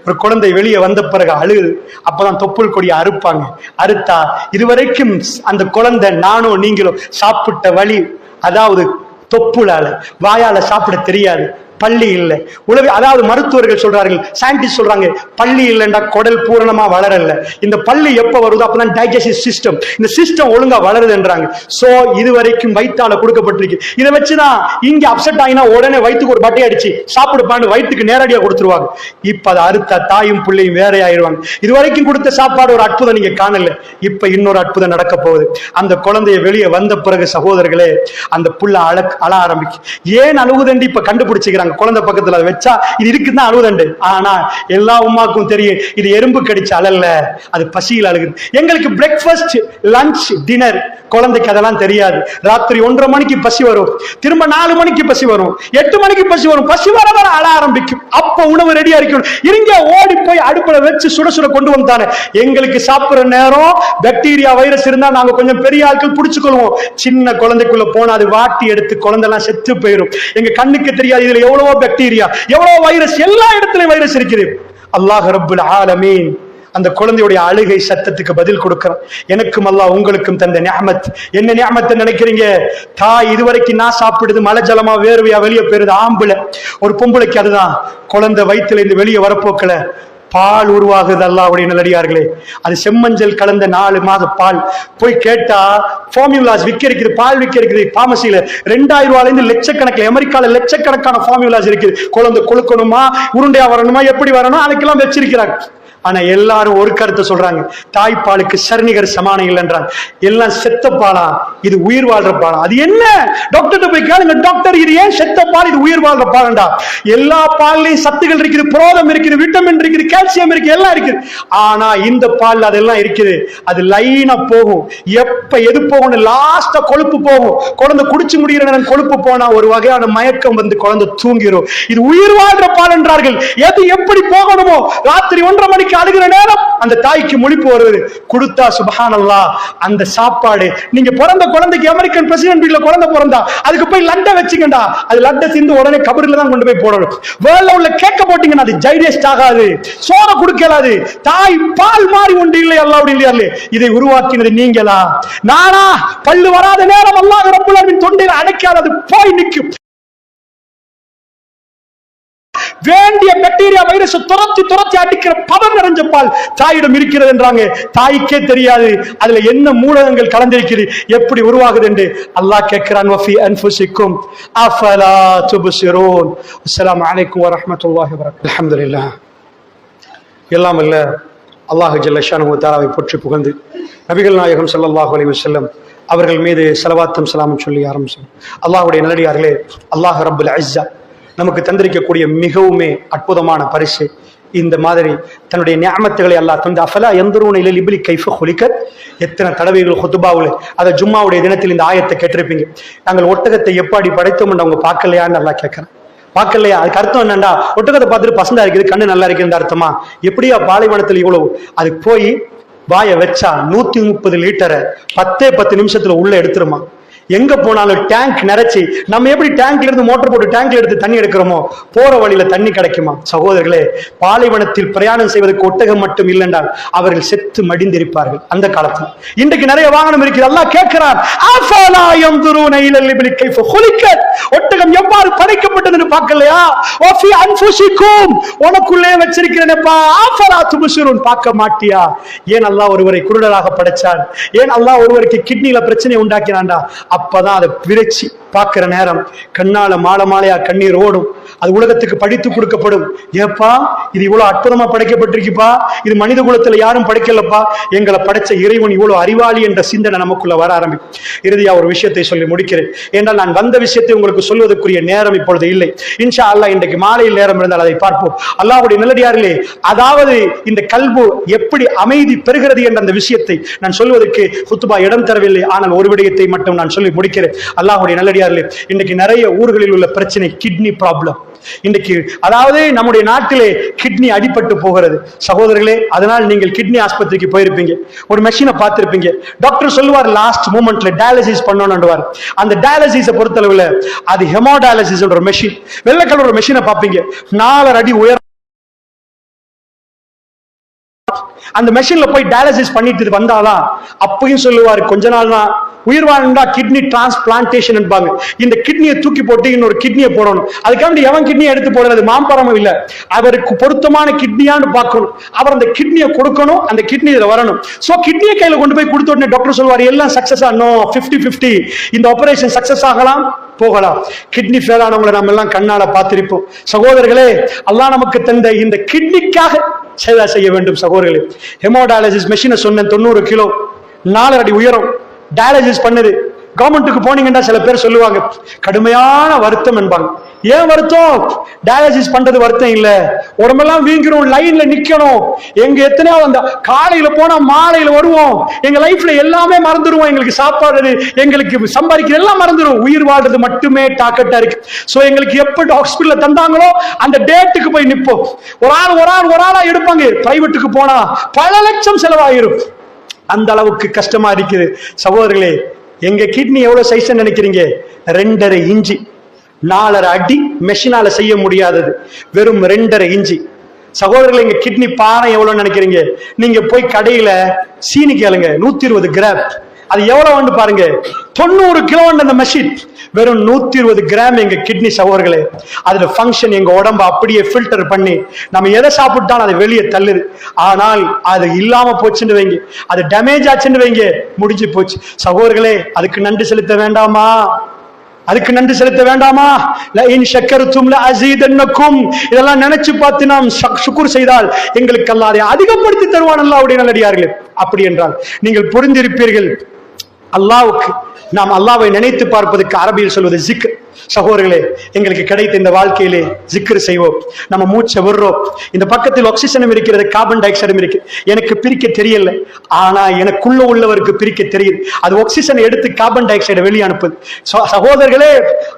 ஒரு குழந்தை வெளியே வந்த பிறகு அழுகுது. அப்பதான் தொப்புள் கொடியை அறுப்பாங்க. அறுத்தா இதுவரைக்கும் அந்த குழந்தை நானோ நீங்களோ சாப்பிட்ட வழி, அதாவது தொப்புளால வாயால சாப்பிட தெரியாது. பள்ளி இல்லை அதாவது மருத்துவர்கள் சொல்றார்கள், சயின்டிஸ்ட் சொல்றாங்க, பள்ளி இல்லைண்டா குடல் பூரணமா வளரல. இந்த பள்ளி எப்ப வருதோ அப்பதான் டைஜஸ்டிவ் சிஸ்டம், இந்த சிஸ்டம் ஒழுங்கா வளருதுன்றாங்க. சோ இதுவரைக்கும் வயிற்றால கொடுக்கப்பட்டிருக்கு. இதை வச்சுதான் இங்க அப்செட் ஆகினா உடனே வயிற்றுக்கு ஒரு பட்டை அடிச்சு சாப்பிடுப்பான்னு வயிற்றுக்கு நேரடியா கொடுத்துருவாங்க. இப்ப அதை அறுத்த தாயும் பிள்ளையும் வேற ஆயிடுவாங்க. இதுவரைக்கும் கொடுத்த சாப்பாடு ஒரு அற்புதம் நீங்க காணல, இப்ப இன்னொரு அற்புதம் நடக்க போகுது. அந்த குழந்தைய வெளியே வந்த பிறகு சகோதரர்களே அந்த புள்ள அழ ஆரம்பிக்கும். ஏன் அழுகுதண்டி இப்ப கண்டுபிடிச்சுக்கிறாங்க. குழந்தை பக்கத்துல வச்சா இது இருக்குதான் அழுவுதண்டு. ஆனா எல்லா உமாக்கும் தெரியும் இது எறும்பு கடிச்சு அழல்ல, அது பசியில் அழுகுது. எங்களுக்கு பிரேக்ஃபாஸ்ட், லஞ்ச், டின்னர், குழந்தைக்கு அதெல்லாம் தெரியாது. ராத்திரி 1:30 மணிக்கு பசி வரும், திரும்ப 4 மணிக்கு பசி வரும், 8 மணிக்கு பசி வரும். பசி வர வர அழ ஆரம்பிக்கும். அப்ப உணவு ரெடியா இருக்கும். இருங்க ஓடி போய் அடுப்புல வச்சு சுட சுட கொண்டு வந்தானே. எங்களுக்கு சாப்பிடுற நேரம் பாக்டீரியா வைரஸ் இருந்தா நாங்க கொஞ்சம் பெரிய ஆட்கள் பிடிச்சுக்கொள்வோம். சின்ன குழந்தைக்குள்ள போனா அது வாட்டி எடுத்து குழந்தைலாம் செத்து போயிடும். எங்க கண்ணுக்கு தெரியாது இதுல எவ்வளவு பாக்டீரியா, எவ்வளவு வைரஸ், எல்லா இடத்துலயும் வைரஸ் இருக்குது. அல்லாஹ் ரப்புல் ஆலமீன் அந்த குழந்தையுடைய அழுகை சத்தத்துக்கு பதில் கொடுக்கிறான். எனக்கும் அல்லாஹ் உங்களுக்கும் தந்த நிஅமத். என்ன நிஅமத் நினைக்கிறீங்க? தாய் இதுவரைக்கும் நான் சாப்பிடுது மலை ஜலமா வேர்வையா வெளியே போயிருது. ஆம்பளை ஒரு பொம்பளைக்கு அதுதான். குழந்தை வயிற்றுல இருந்து வெளியே வரப்போக்கல பால் உருவாகுது. அல்லாஹ்வுடைய நல்லடியார்களே, அது செம்மஞ்சள் கலந்த 4 மாத பால். போய் கேட்டா ஃபார்முலாஸ் விற்க இருக்குது, பால் விற்க இருக்குது பார்மசியில. 2000 ரூபாயிலிருந்து லட்சக்கணக்கில், அமெரிக்கால லட்சக்கணக்கான ஃபார்முலாஸ் இருக்குது. குழந்தை கொழுக்கணுமா, உருண்டையா வரணுமா, எப்படி வரணும், அதுக்கெல்லாம் வச்சிருக்கிறாங்க. ஆனா எல்லாரும் ஒரு கருத்தை சொல்றாங்க, தாய்ப்பாலுக்கு சர்ணிகர் சமானம் இல்லைன்றாங்க. எல்லாம் செத்த பாலா, இது உயிர் வாழ்ற பாலா. அது என்ன? டாக்டர் போய் கேளுங்க, டாக்டர் இது ஏன் செத்த பால், இது உயிர் வாழ்ற பாலண்டா. எல்லா பால்லையும் சத்துகள் இருக்குது, புரோதம் இருக்குது, விட்டமின் இருக்குது, கால்சியம் இருக்குது, எல்லாம் இருக்குது. ஆனா இந்த பால் அதெல்லாம் இருக்குது. அது லைனா போகும். எப்ப எது போகணும், லாஸ்டா கொழுப்பு போகும். குழந்தை குடிச்சு முடிகிற நேரம் கொழுப்பு போனா ஒரு வகையான மயக்கம் வந்து குழந்தை தூங்கிரும். இது உயிர் வாழ்ற பால் என்றார்கள். எது எப்படி போகணுமோ, ராத்திரி 1:30 மணிக்கு அழுகிற நேரம் அந்த தாய்க்கு முழிப்பு வருது. கொடுத்தா சுப்ஹானல்லாஹ் அந்த சாப்பாடு. நீங்க பிறந்த குழந்தைக்கு அமெரிக்கன் பிரசிடென்ட் வீட்ல குழந்தை பிறந்தா அதுக்கு போய் லட்டை வச்சுங்கடா, அது லட்டை சிந்து உடனே கபரில தான் கொண்டு போய் போடணும். வேர்ல்ட்ல உள்ள கேக்க போட்டீங்கன்னா அது டைஜஸ்ட் ஆகாது, சோற குடிக்கலாது. தாய் பால் மாறி ஒன்று இல்லை. அல்லாஹ்வுடைய இல்லையா, இதை உருவாக்கினது நீங்களா நானா? பல்லு வராத நேரம் அல்லாஹ் ரப்புல் ஆலமீன் தொண்டையில அடைக்காதது போய் நிற்கும். வேண்டிய பாக்டீரியா வைரஸ் துரத்தி துரத்தி அடிக்கிற பவர் நிறைஞ்ச பால் தாயிடம் இருக்கிறது என்றாங்க. தாய்க்கே தெரியாது அதுல என்ன மூலகங்கள் கலந்திருக்கிறது, எப்படி உருவாகுது என்று. அல்லாஹ் கேட்கிறான், வஃபி அன்ஃபுசிக்கும் அஃபலா துப்சிரூன். அஸ்ஸலாமு அலைக்கும் வரஹ்மத்துல்லாஹி வபரகாத்துஹு. அல்ஹம்துலில்லாஹ். எல்லாம் அல்ல அல்லாஹ் ஜல்ல ஷானஹு வ தஆலாவை போற்றி புகழ்ந்து நபிகள் நாயகம் ஸல்லல்லாஹு அலைஹி வஸல்லம் அவர்கள் மீது ஸலவாத்தும் ஸலாமும் சொல்லி ஆரம்பிச்சோம். அல்லாஹ்வுடைய நல்லடியார்களே, அல்லாஹ் ரப்புல் இஸ்ஸா நமக்கு தந்திருக்கக்கூடிய மிகவுமே அற்புதமான பரிசு. இந்த மாதிரி தன்னுடைய நிஅமத்துகளை அல்லாஹ் தந்து, அஃபலா யன்துரூன இலல் இப்லி கைஃப குலிகத். எத்தனை தடவைகள் குத்பாவுல, அதை ஜும்மாவுடைய தினத்தில் இந்த ஆயத்தை கேட்டிருப்பீங்க. நாங்கள் ஒட்டகத்தை எப்படி படைத்தோம் என்று அவங்க பார்க்கலையான்னு அல்லாஹ் கேட்கிறேன். பார்க்கலையா? அதுக்கு அர்த்தம் என்னண்டா, ஒட்டகத்தை பார்த்துட்டு பசந்தா இருக்குது, கண்ணு நல்லா இருக்குது அர்த்தமா? எப்படியா பாலைவனத்தில் இவ்வளவு? அதுக்கு போய் வாயை வச்சா 130 லிட்டரை 10 நிமிஷத்துல உள்ள எடுத்துருமா. எங்க போனாலும் டேங்க் நிறைச்சி, நம்ம எப்படி டேங்க்ல இருந்து மோட்டர் போட்டு டேங்க்ல எடுத்து தண்ணி எடுக்கிறோமோ போற வழியில தண்ணி கிடைக்குமா? சகோதரர்களே, பாலைவனத்தில் பிரயாணம் செய்வதற்கு ஒட்டகம் மட்டும் இல்லைன்றால் அவர்கள் செத்து மடிந்திருப்பார்கள் அந்த காலத்தில். இன்றைக்கு நிறைய வாகனம் இருக்கிறது. அல்லாஹ் கேட்கிறார், அஃபலா யன்துரூன இலல் இப்லி கைஃப குலிகத். ஒட்டகம் எவ்வாறு படைக்கப்பட்டதுன்னு பார்க்கலையா? வஃபி அன்ஃபுசிக்கும், உனக்குள்ளே வச்சிருக்கிறேனப்பா, அஃபலா துப்சிரூன், பார்க்க மாட்டியா? ஏன் அல்லாஹ் ஒருவரை குருடராக படைச்சான்? ஏன் அல்லாஹ் ஒருவருக்கு கிட்னில பிரச்சனை உண்டாக்கினான்டா? அப்பதான் அதை விரைச்சி பார்க்கிற நேரம் கண்ணால மாலை மாலையா கண்ணீர் ஓடும். அது உலகத்துக்கு படித்து கொடுக்கப்படும். ஏப்பா இது இவ்வளவு அற்புதமா படைக்கப்பட்டிருக்குப்பா, இது மனித குலத்துல யாரும் படைக்கலப்பா, எங்களை படைச்ச இறைவன் இவ்வளவு அறிவாளி என்ற சிந்தனை நமக்குள்ள வர ஆரம்பிக்கும். இறுதியா ஒரு விஷயத்தை சொல்லி முடிக்கிறேன். என்றால் நான் வந்த விஷயத்தை உங்களுக்கு சொல்வதற்குரிய நேரம் இப்பொழுது இல்லை. இன்ஷா அல்லாஹ் இன்றைக்கு மாலையில் நேரம் இருந்தால் அதை பார்ப்போம். அல்லாஹ்வுடைய நல்லடியார்களே, அதாவது இந்த கல்பு எப்படி அமைதி பெறுகிறது என்ற அந்த விஷயத்தை நான் சொல்வதற்கு குத்துபா இடம் தரவில்லை. ஆனால் ஒரு விடயத்தை மட்டும் நான் சொல்லி முடிக்கிறேன். அல்லாஹ்வுடைய நல்லடியார்களே, இன்றைக்கு நிறைய ஊர்களில் உள்ள பிரச்சனை கிட்னி ப்ராப்ளம். இன்றைக்கு அதாவது நம்முடைய நாட்டிலே கிட்னி அடிபட்டு போகிறது சகோதரர்களே. அதனால் நீங்கள் கிட்னி ஆஸ்பத்திரிக்கு போயிருப்பீங்க, ஒரு மெஷினை பார்த்திருப்பீங்க. டாக்டர் சொல்லுவார் லாஸ்ட் மூமெண்ட்ல டயாலிசிஸ் பண்ணணும்னுவார். அந்த டயாலிசிஸை பொறுத்தளவுல அது ஹெமோடயாலிசிஸ் ஒரு மெஷின், வெள்ளை கலர் ஒரு மெஷினை பார்ப்பீங்க, 4 அடி உயரம். அந்த மெஷின்ல போய் டயாலிசிஸ் பண்ணிட்டு வந்தாதான் அப்பயும் சொல்லுவாரு, கொஞ்ச நாள் தான் உயிர் வாழ்ந்தா கிட்னி டிரான்ஸ்பிளான்டேஷன் என்பாங்க. இந்த கிட்னியை தூக்கி போட்டு இன்னொரு கிட்னியை போடணும். அதுக்காண்டி எவன் கிட்னியை எடுத்து போடுறது மாம்பரமும் இல்ல, அவருக்கு பொருத்தமான கிட்னியான்னு பார்க்கணும். அவர் அந்த கிட்னியை கொடுக்கணும், அந்த கிட்னி இதுல வரணும். சோ கிட்னியை கையில கொண்டு போய் கொடுத்த உடனே டாக்டர் சொல்வாரு எல்லாம் சக்சஸ் ஆகணும், 50-50 இந்த ஆபரேஷன் சக்சஸ் ஆகலாம் போகலாம். கிட்னி ஃபெயில் ஆனவங்களை நம்ம எல்லாம் கண்ணால பார்த்திருப்போம். சகோதரர்களே, அல்லாஹ் நமக்கு தந்த இந்த கிட்னிக்காக சேவை செய்ய வேண்டும். சகோதரர்களே, ஹெமோடயாலிசிஸ் மெஷினை சொன்னேன், 90 கிலோ 4 அடி உயரம், டயாலிசிஸ் பண்ணுது. கவர்மெண்ட்டுக்கு போனீங்கன்னா சில பேர் சொல்லுவாங்க கடுமையான வருத்தம் என்பாங்க. ஏன் வருத்தம்? டயாலிசிஸ் பண்றது வருத்தம் இல்ல, உடம்பெல்லாம் வீங்கிரும், லைன்ல நிக்கணும். எங்க எத்தனையோ அந்த காலையில போனா மாலையில வருவோம், எங்க லைஃப்ல எல்லாமே மறந்துடுவோம், எங்களுக்கு சாப்பாடு, எங்களுக்கு சம்பாதிக்கிறது எல்லாம் மறந்துடும், உயிர் வாழ்றது மட்டுமே டாக்கெட்டா இருக்கு. சோ எங்களுக்கு எப்ப ஹாஸ்பிட்டல்ல தந்தாங்களோ அந்த டேட்டுக்கு போய் நிப்போம். ஒரு ஆளா எடுப்பாங்க. பிரைவேட்டுக்கு போனா பல லட்சம் செலவாயிரும். அந்த அளவுக்கு கஷ்டமா இருக்குது. சகோதரர்களே, எங்க கிட்னி எவ்வளவு சைஸ் நினைக்கிறீங்க? 2.5 இன்ச்சு, 4.5 அடி. மெஷினால செய்ய முடியாதது வெறும் 2.5 இன்ச்சு. சகோதரர்களே, எங்க கிட்னி பானை எவ்வளவு நினைக்கிறீங்க? நீங்க போய் கடையில சீனி கேளுங்க, 120 கிராம். அது எவ்வளவு பாருங்க, 90 கிலோ அந்த மெஷின், வெறும் 120 கிராம் எங்க கிட்னி. சகோதரர்களே, அதுல ஃபங்க்ஷன் எங்க உடம்ப அப்படியே ஃபில்டர் பண்ணி நம்ம எதை சாப்பிட்டாலும் அதை வெளியே தள்ளுது. ஆனால் அது இல்லாம போச்சுன்னு வைங்க, அது டேமேஜ் ஆச்சுன்னு வைங்க, முடிஞ்சு போச்சு. சகோதரர்களே, அதுக்கு நன்றி செலுத்த வேண்டாமா? அதுக்கு நன்றி செலுத்த வேண்டாமா? லஇன் ஷக்கர்தும் லஅஸீதன்னகும். இதெல்லாம் நினைச்சு பார்த்து நாம் ஷுக்ர் செய்தால் எங்களுக்கு அல்லாஹ் அதை அதிகப்படுத்தி தருவான். அல்லாஹ்வுடைய நல்லடியார்களே, அப்படி என்றால் நீங்கள் புரிந்திருப்பீர்கள், அல்லாஹ்வுக்கு நாம் அல்லாஹ்வை நினைத்து பார்ப்பதற்கு அரபியில் சொல்வது ஜிக்ர். சகோதரர்களே, எங்களுக்கு கிடைத்த இந்த வாழ்க்கையிலே ஜிக்ர் செய்வோம். நம்ம மூச்சை விடுறோம், இந்த பக்கத்தில் ஆக்சிஜனும் இருக்கிறது, கார்பன் டை ஆக்சைடும் இருக்கு. எனக்கு பிரிக்க தெரியல, ஆனா எனக்குள்ள உள்ளவருக்கு பிரிக்க தெரியுது. அது ஆக்சிஜனை எடுத்து கார்பன் டை ஆக்சைடை வெளியே அனுப்புது. சகோதரர்களே,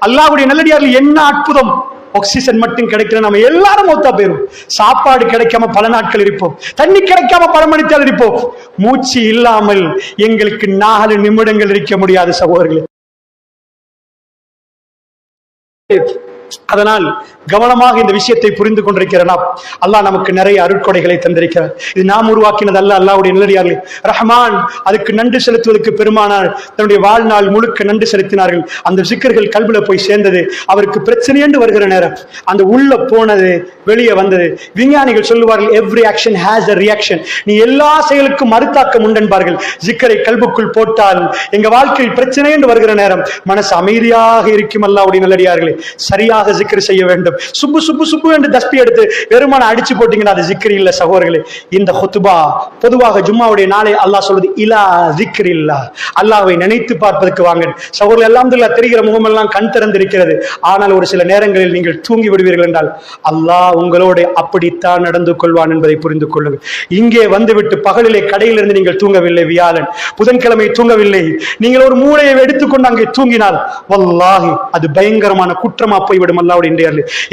அல்லாஹ்வுடைய நல்லடியார்கள் என்ன அற்புதம்! ஆக்சிஜன் மட்டும் கிடைக்கிற நம்ம எல்லாரும் மௌத்தா போயிரும். சாப்பாடு கிடைக்காம பல நாட்கள் இருப்போம், தண்ணி கிடைக்காம பல மணித்தால் இருப்போம். மூச்சு இல்லாமல் எங்களுக்கு 4 நிமிடங்கள் இருக்க முடியாது. சகோதரர்களே, அதனால் கவனமாக இந்த விஷயத்தை புரிந்து கொண்டிருக்கிற நாம், அல்லாஹ் நமக்கு நிறைய அருட்கொடைகளை தந்திருக்கிறார். இது நாம் உருவாக்கினது அல்ல, அல்லாஹ்வுடைய நல்லடியார்களே. ரஹ்மான் அதுக்கு நன்றி செலுத்துவதற்கு பெருமானார் தன்னுடைய வாழ்நாள் முழுக்க நன்றி செலுத்தினார்கள். அந்த சிக்கர்கள் கல்வில போய் சேர்ந்தது. அவருக்கு பிரச்சனை என்று வருகிற நேரம் அந்த உள்ள போனது வெளியே வந்தது. விஞ்ஞானிகள் சொல்லுவார்கள், every action has a reaction. நீ எல்லா செயலுக்கும் மறுத்தாக்கம் உண்டென்பார்கள். ஜிக்கரை கல்புக்குள் போட்டால் எங்க வாழ்க்கையில் பிரச்சனை என்று வருகிற நேரம் மனசு அமைதியாக இருக்கும். அல்லாஹ்வுடைய நல்லடியார்களே, சரியாக ஜிக்ர் செய்ய வேண்டும். சுப்பு சுப்பு சுப்பு என்று தஸ்பி எடுத்து வெறுமன அடிச்சு போட்டீங்கன்னா அது ஜிக்ர் இல்ல. சகோதரர்களே, இந்த ஹுத்பா பொதுவாக ஜும்மாவுடைய நாளை அல்லாஹ் சொல்வது இலா ஜிக்ரில்லா, அல்லாஹ்வை நினைத்து பார்ப்பதற்கு வாங்க. சகோதரர்கள், அல்ஹம்துலில்லாஹ் தெரிகிற முகமெல்லாம் கண் திறந்திருக்கிறது. ஆனால் ஒரு சில நேரங்களில் நீங்கள் தூங்கி விடுவீர்கள் என்றால் அல்லாஹ் உங்களோடு அப்படித்தான் நடந்து கொள்வான் என்பதை புரிந்து கொள்ளுங்கள். இங்கே வந்துவிட்டு பகலிலே கடையிலிருந்து நீங்கள் தூங்கவில்லை, வியாழன் புதன்கிழமை தூங்கவில்லை, நீங்கள் ஒரு மூளையை எடுத்துக்கொண்டு அங்கே தூங்கினால் வல்லாஹி அது பயங்கரமான குற்றமா போய்விடும். அல்லாஹ்வுடைய இன்றைய,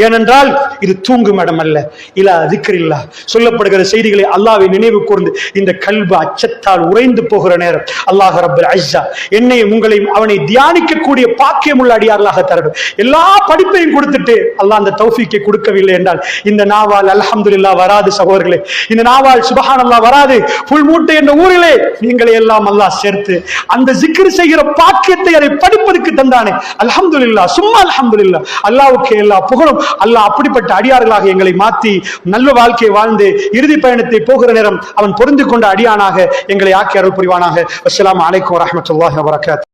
ஏனென்றால் இது தூங்கும் இடம் அல்ல. இலா திக்ரில்லா சொல்லப்படுகிற செய்திகளை அல்லாஹ்வை நினைவு கூர்ந்து இந்த கல்பு அச்சத்தால் உறைந்து போகிற நேரம் அல்லாஹ் ரப்பல் இஸ்ஸா என்னையும் உங்களையும் அவனை தியானிக்கக்கூடிய பாக்கியம் உள்ள அடியார்களாக தரட்டும். எல்லா படிப்பையும் கொடுத்துட்டு அல்லாஹ் அந்த தௌஃபீக்கை கொடுக்கவில்லை என்றால் இந்த நாவால் அல்ஹம்துலில்லாஹ் வராது. சகோதரர்களே, இந்த நாவால் சுப்ஹானல்லாஹ் வராது. புல் மூட்டை என்ற ஊரிலே நீங்களை எல்லாம் அல்லாஹ் சேர்த்து அந்த ஜிக்ர் செய்கிற பாக்கியத்தை அதை படிப்பதற்கு தந்தானே, அல்ஹம்துலில்லாஹ் சும்மா அல்ஹம்துலில்லாஹ். அல்லாஹ்வுக்கு எல்லா புகழும். அல்லாஹ் அப்படிப்பட்ட அடியார்களாக எங்களை மாற்றி நல்ல வாழ்க்கையை வாழ்ந்து இறுதி பயணத்தை போகிற நேரம் அவன் பொருந்து கொண்ட அடியானாக எங்களை ஆக்கி அருள் புரிவானாக. அஸ்ஸலாமு அலைக்கும் வரஹ்மத்துல்லாஹி வபரகாத்துஹு.